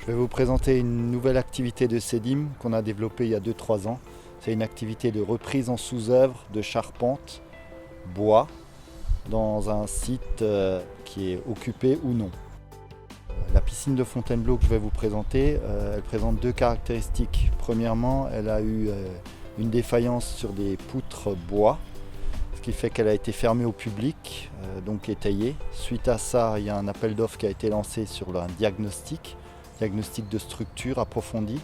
vais vous présenter une nouvelle activité de CEDIM qu'on a développée il y a 2-3 ans. C'est une activité de reprise en sous-œuvre de charpente bois dans un site qui est occupé ou non. La piscine de Fontainebleau que je vais vous présenter, elle présente deux caractéristiques. Premièrement, elle a eu une défaillance sur des poutres bois, ce qui fait qu'elle a été fermée au public, donc étayée. Suite à ça, il y a un appel d'offres qui a été lancé sur un diagnostic de structure approfondi,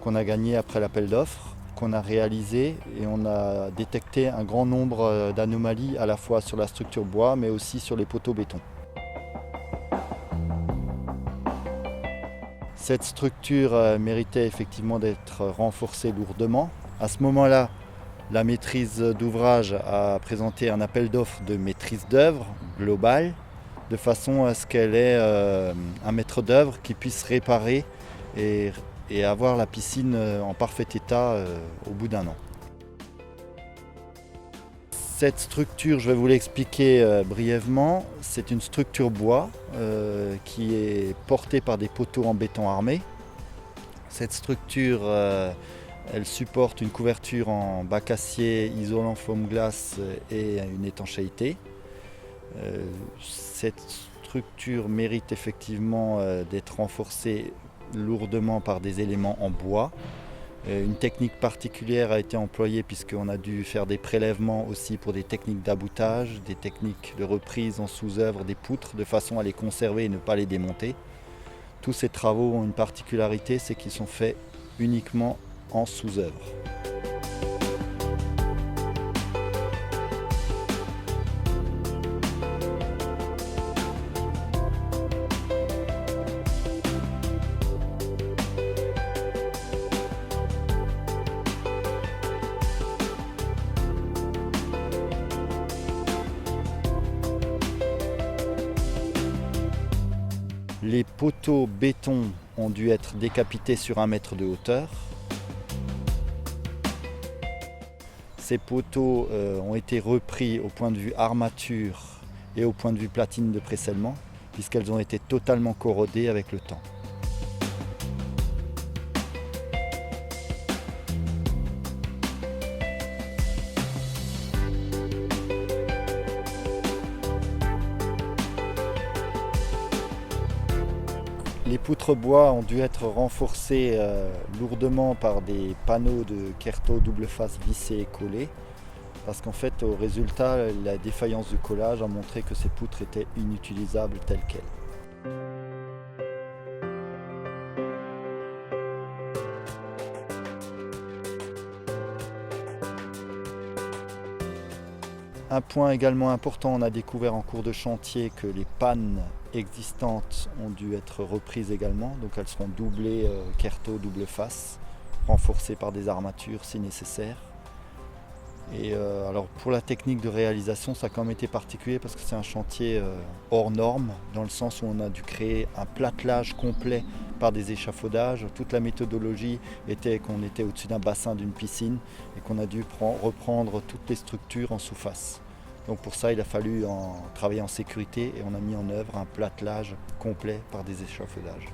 qu'on a gagné après l'appel d'offres, qu'on a réalisé, et on a détecté un grand nombre d'anomalies à la fois sur la structure bois mais aussi sur les poteaux béton. Cette structure méritait effectivement d'être renforcée lourdement. À ce moment-là, la maîtrise d'ouvrage a présenté un appel d'offres de maîtrise d'œuvre globale, de façon à ce qu'elle ait un maître d'œuvre qui puisse réparer et avoir la piscine en parfait état au bout d'un an. Cette structure, je vais vous l'expliquer brièvement, c'est une structure bois qui est portée par des poteaux en béton armé. Cette structure, elle supporte une couverture en bac acier isolant foam glace et une étanchéité. Cette structure mérite effectivement d'être renforcée lourdement par des éléments en bois. Une technique particulière a été employée puisqu'on a dû faire des prélèvements aussi pour des techniques d'aboutage, des techniques de reprise en sous-œuvre des poutres de façon à les conserver et ne pas les démonter. Tous ces travaux ont une particularité, c'est qu'ils sont faits uniquement en sous-œuvre. Les poteaux béton ont dû être décapités sur 1 mètre de hauteur. Ces poteaux ont été repris au point de vue armature et au point de vue platine de presellement, puisqu'elles ont été totalement corrodées avec le temps. Les poutres bois ont dû être renforcées lourdement par des panneaux de Kerto double face vissés et collés, parce qu'en fait au résultat la défaillance du collage a montré que ces poutres étaient inutilisables telles quelles. Un point également important, on a découvert en cours de chantier que les pannes existantes ont dû être reprises également, donc elles seront doublées Kerto double face, renforcées par des armatures si nécessaire. Et alors pour la technique de réalisation, ça a quand même été particulier parce que c'est un chantier hors norme, dans le sens où on a dû créer un platelage complet par des échafaudages. Toute la méthodologie était qu'on était au-dessus d'un bassin d'une piscine et qu'on a dû reprendre toutes les structures en sous-face. Donc pour ça, il a fallu travailler en sécurité et on a mis en œuvre un platelage complet par des échafaudages.